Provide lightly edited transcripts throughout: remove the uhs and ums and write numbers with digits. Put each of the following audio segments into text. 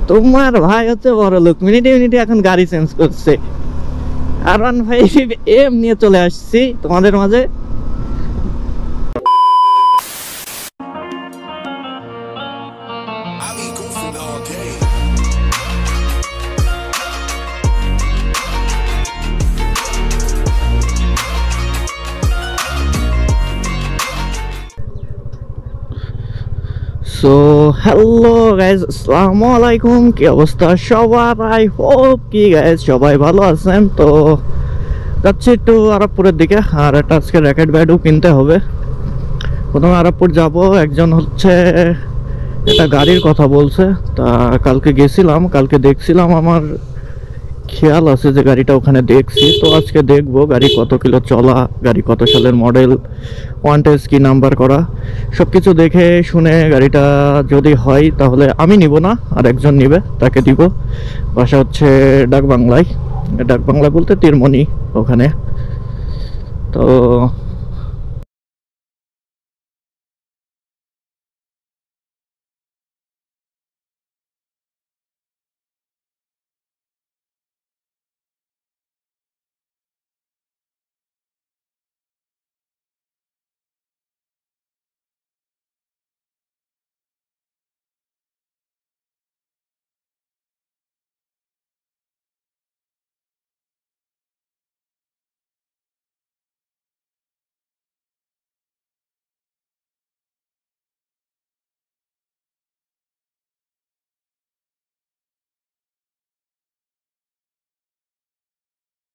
তোমার ভাই হচ্ছে বড় লোক, মিনিটে মিনিটে এখন গাড়ি চেঞ্জ করছে। R15M নিয়ে চলে আসছি তোমাদের মাঝে। সো হ্যালো গাইজ, আসসালামু আলাইকুম। কি অবস্থা সবার? আই হোপ কি গাইজ সবাই ভালো আছেন। তো যাচ্ছি একটু আরবপুরের দিকে, আর একটা আজকে র্যাকেট ব্যাটও কিনতে হবে। প্রথমে আরবপুর যাব। একজন হচ্ছে একটা গাড়ির কথা বলছে, তা কালকে গেছিলাম, কালকে দেখছিলাম, আমার খেয়াল আছে যে গাড়িটা ওখানে দেখছি। তো আজকে দেখবো গাড়ি কত কিলো চলা, গাড়ি কত সালের মডেল, ওয়ান টেস্ট কি নাম্বার করা, সব কিছু দেখে শুনে গাড়িটা যদি হয় তাহলে আমি নিব না, আর একজন নিবে, তাকে দিব। বাসা হচ্ছে ডাকবাংলায়, ডাকবাংলা বলতে তীরমণি ওখানে। তো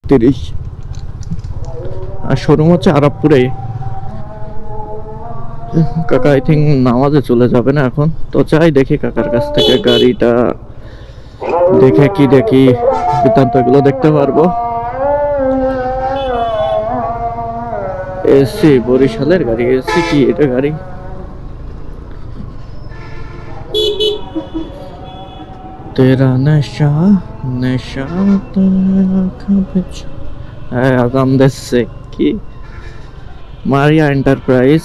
তিরিশ, আর শোরুম হচ্ছে আরবপুরে। কাকা আই থিঙ্ক নামাজে চলে যাবে না এখন, তো চাই দেখি কাকার কাছ থেকে গাড়িটা দেখে কি দেখি বৃত্তান্ত এগুলো দেখতে পারবো। এসি বরিশালের গাড়ি, এসি কি এটা গাড়ি? তেরা নেশা নেশা আগাম দিচ্ছে কি? মারিয়া এন্টারপ্রাইজ।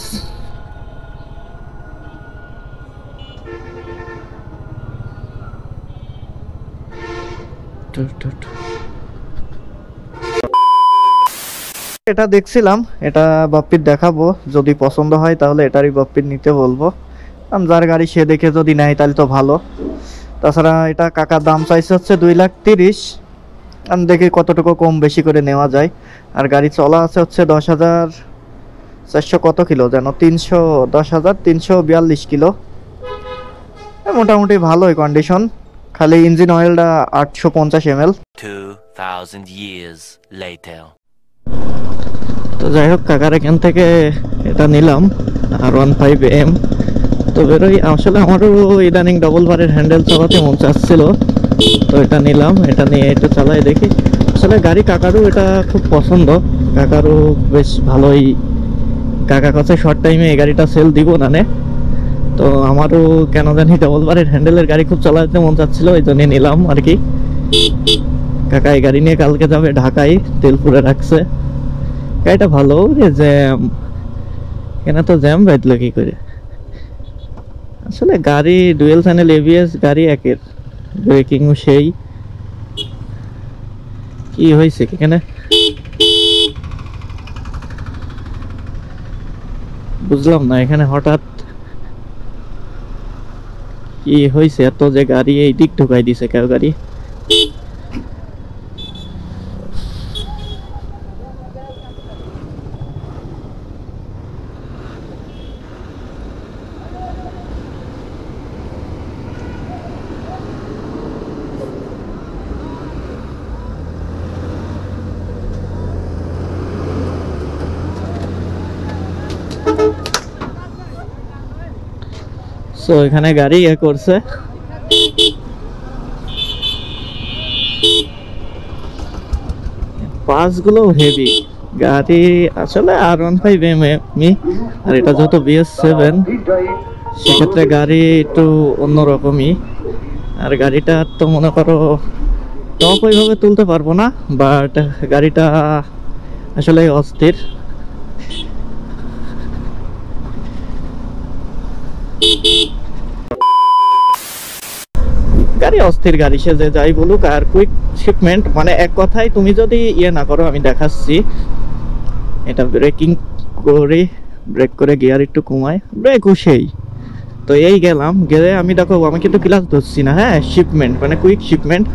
এটা দেখছিলাম, এটা বাপ্পির দেখাবো, যদি পছন্দ হয় তাহলে এটারই বাপ্পির নিতে বলবো। যার গাড়ি সে দেখে যদি নেয় তাহলে তো ভালো। তাছাড়া এটা কাকার দাম চাইছে হচ্ছে 2,30,000। আমি দেখি কতটুকু কম বেশি করে নেওয়া যায়। আর গাড়ি চলা আছে হচ্ছে 10,400 কত কিলো যেন, 10,342 কিলো। মোটামুটি ভালোই কন্ডিশন, খালি ইঞ্জিন অয়েলটা 850 ml। 2000 years later. তো যাই হোক, কাকার এখান থেকে এটা নিলাম R15M। তো বেরোই, আসলে আমারও ইদানিং ডবল বারের হ্যান্ডেল চালাতে মন চাচ্ছিল, তো এটা নিলাম। এটা নিয়ে একটু চালাই দেখি। আসলে গাড়ি কাকারও এটা খুব পছন্দ, কাকারও বেশ ভালোই। কাকা কাছে শর্ট টাইমে এই গাড়িটা সেল দিব না নে। তো আমারও কেন জানি ডবল বারের হ্যান্ডেলের গাড়ি খুব চালাতে মন চাচ্ছিল, এই জন্য নিলাম আর কি। কাকা এই গাড়ি নিয়ে কালকে যাবে ঢাকায়, তেলপুরে রাখছে। গাড়িটা ভালো রে, জ্যাম কেন তো জ্যাম বাঁধলো কি করে? আসলে গাড়ি ডুয়েল চ্যানেল এবিএস গাড়ি একের, ব্রেকিংও সেই। কি হয়েছে এখানে বুঝলাম না, এখানে হঠাৎ কি হয়েছে? এত যে গাড়ি এই দিক ঢুকাই দিছে কেউ গাড়ি। সো এখানে গাড়ি করছে, পাসগুলো হেভি গাড়ি আসলে। R15M, আর এটা যত BS7, সেক্ষেত্রে গাড়ি একটু অন্যরকমই। আর গাড়িটা তো মনে করো টপ ওইভাবে তুলতে পারবো না, বাট গাড়িটা আসলে অস্থির। গাড়ি ভালোই অস্থির গাড়ি, সে যে যাই বলুক। আর কুইক শিপমেন্ট মানে এক কথায় তুমি যদি ইয়ে না করো, আমি দেখাচ্ছি। এটা ব্রেকিং করে, ব্রেক করে গিয়ার একটু কমায়, ব্রেকও সেই। তো এই গেলাম, গেলে আমি দেখো আমি কিন্তু ক্লাস ধরছি না, হ্যাঁ শিপমেন্ট মানে কুইক শিপমেন্ট,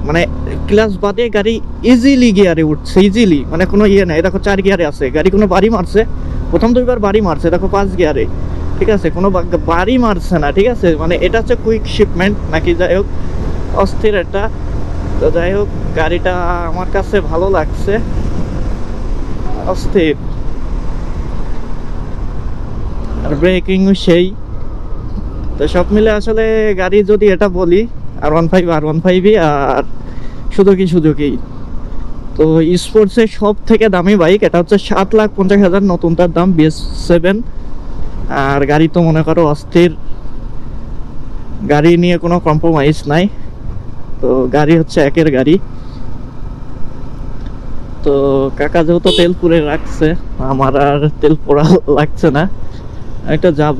মানে ক্লাস বাদে গাড়ি ইজিলি গিয়ারে উঠছে, ইজিলি, মানে কোনো ইয়ে নাই। দেখো 4 গিয়ারে আছে গাড়ি, কোনো বাড়ি মারছে, প্রথম 2বার বাড়ি মারছে, দেখো 5 গিয়ারে, ঠিক আছে, কোনো বাড়ি মারছে না, ঠিক আছে। মানে এটা হচ্ছে কুইক শিপমেন্ট নাকি, যাই হোক অস্থির এটা। তো যাই হোক গাড়িটা আমার কাছে ভালো লাগছে, অস্থির। আর ব্রেকিংও সেই। তো সব মিলে আসলে গাড়ি যদি এটা বলি, আর 1.5 আর সুজুকি। তো স্পোর্টসের সব থেকে দামি বাইক এটা হচ্ছে 7,50,000 নতুন তার দাম, BS7। আর গাড়ি তো মনে করো অস্থির, গাড়ি নিয়ে কোনো কম্প্রোমাইজ নাই। তো গাড়ি হচ্ছে একের গাড়ি। তো কাকা যেহেতু তেল পুরে রাখছে, আমার আর তেল পোড়া লাগছে না। একটা যাব,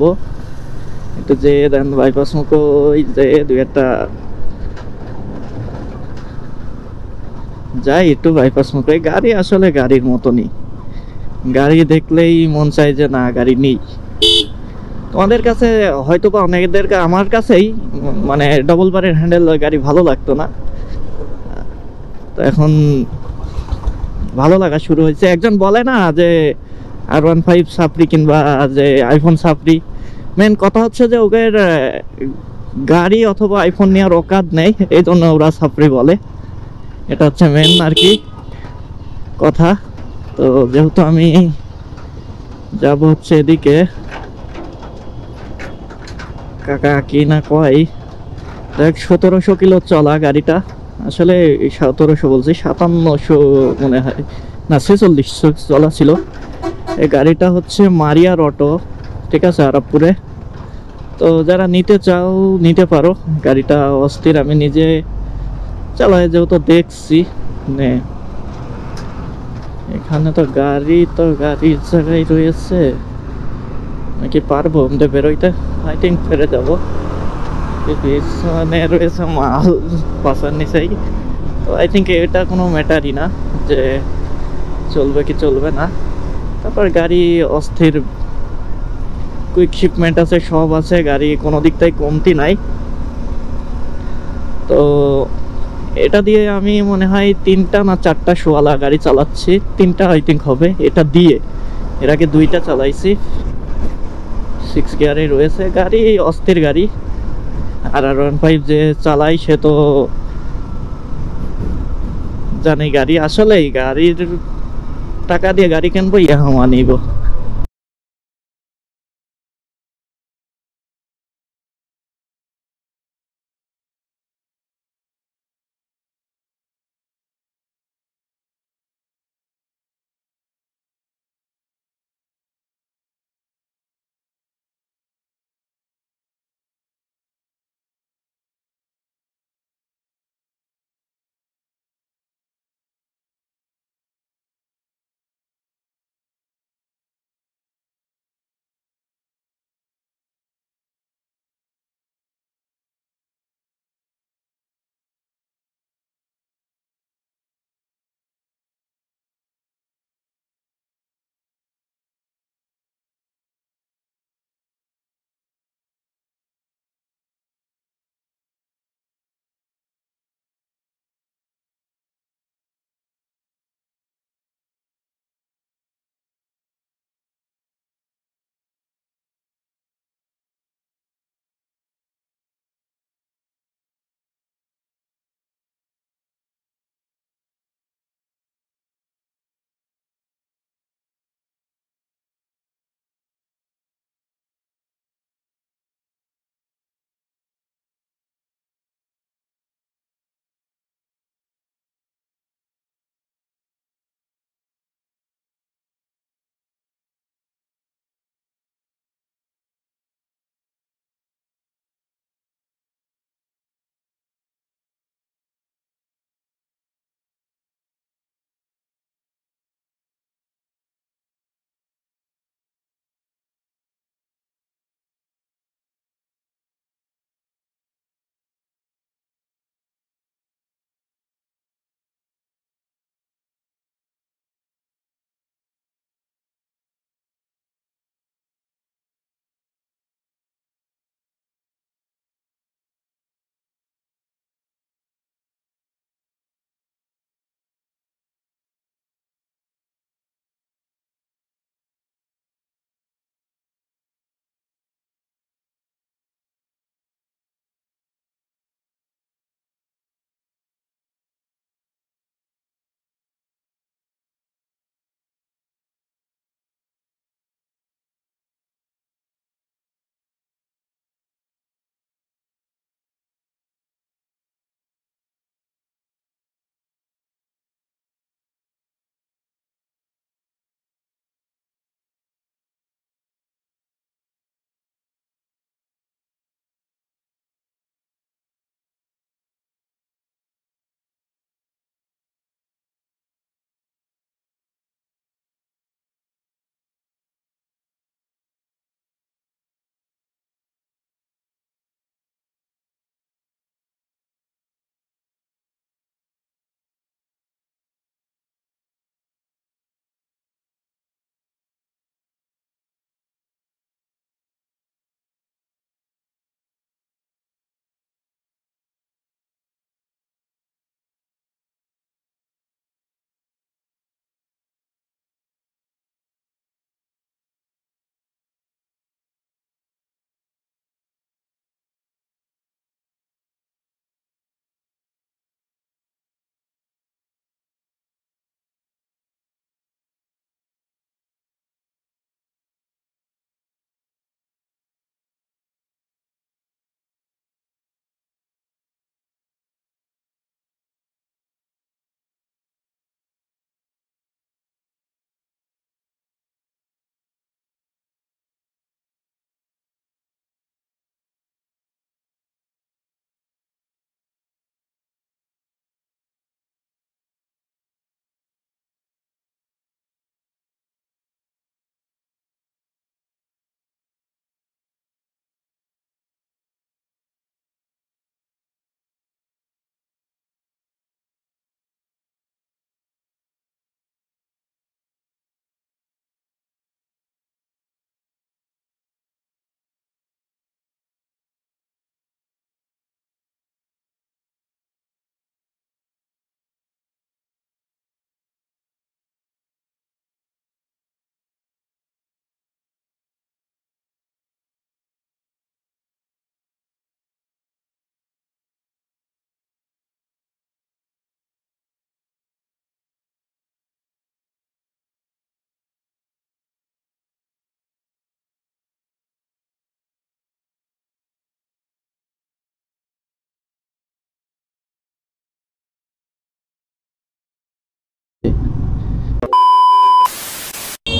একটু যে দেন বাইপাস মুখো, ওই যে দুই একটা যাই একটু বাইপাস মুখে। গাড়ি আসলে গাড়ির মতনই, গাড়ি দেখলেই মন চায় যে না গাড়ি নেই। তোমাদের কাছে হয়তো বা অনেকদের আমার কাছেই মানে ডবল বারের হ্যান্ডেল গাড়ি ভালো লাগতো না, তো এখন ভালো লাগা শুরু হয়েছে। একজন বলে না যে R15 সাপরি কিংবা যে আইফোন সাপরি, মেন কথা হচ্ছে যে ওদের গাড়ি অথবা আইফোন নেওয়ার অকাত নেই, এই জন্য ওরা সাপরি বলে। এটা হচ্ছে মেন আর কি কথা। তো যেহেতু আমি যাব হচ্ছে এদিকে, কাকা কি না কয়, দেখ 1700 কিলো চলা গাড়িটা, আসলে 1700 বলছি, 5700 মনে হয়, না 4600 চলা ছিল। এই গাড়িটা হচ্ছে মারিয়ার অটো, ঠিক আছে, আরবপুরে। তো যারা নিতে চাও নিতে পারো, গাড়িটা অস্থির, আমি নিজে চালাই যেহেতু দেখছি। নে এখানে তো গাড়ির জায়গায় রয়েছে, নাকি পারবো আমাদের বেরোইতে? আই থিঙ্ক ফেরে যাবো। পিছনে রয়েছে মাল পাশার নিচেই। তো আই থিঙ্ক এটা কোনো ম্যাটারই না যে চলবে কি চলবে না। তারপর গাড়ি অস্থির, কুইক শিপমেন্ট আছে, সব আছে, গাড়ি কোনো দিক থেকে কমতি নাই। তো এটা দিয়ে আমি মনে হয় 3টা না 4টা শোয়ালা গাড়ি চালাচ্ছি, 3টা আই থিঙ্ক হবে এটা দিয়ে। এর আগে 2টা চালাইছি, 6 গিয়ারে রয়েছে গাড়ি, অস্থির গাড়ি। আর 1.5 যে চালাই সে তো জানি, গাড়ি আসলেই গাড়ির টাকা দিয়ে গাড়ি কিনবো, ইয়ামাহা নিব।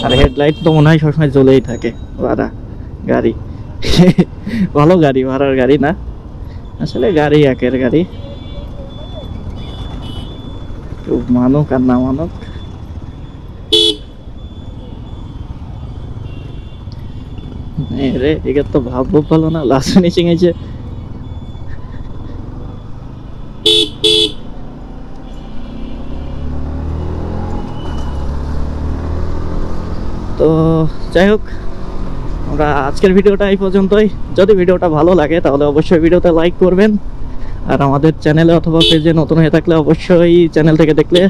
আর হেডলাইট তো মনে হয় সবসময় জ্বলেই থাকে। ভাড়া গাড়ি ভালো গাড়ি, ভাড়ার গাড়ি না আসলে, গাড়ি একের গাড়ি। মানুক আর না মানুক, রে এদিকে তো ভাববো ভালো না, লাস্ট ফিনিশিং হয়েছে। তো যাই হোক, আমরা আজকের ভিডিওটা এই পর্যন্তই। যদি ভিডিওটা ভালো লাগে তাহলে অবশ্যই ভিডিওতে লাইক করবেন, আর আমাদের চ্যানেলে অথবা পেজে নতুন হয়ে থাকলে অবশ্যই চ্যানেল থেকে দেখলে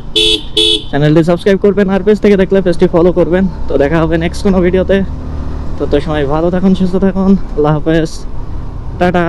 চ্যানেলটি সাবস্ক্রাইব করবেন, আর পেজ থেকে দেখলে পেজটি ফলো করবেন। তো দেখা হবে নেক্সট কোনো ভিডিওতে। তো সময় ভালো থাকুন, সুস্থ থাকুন, আল্লাহ হাফেজ, টাটা।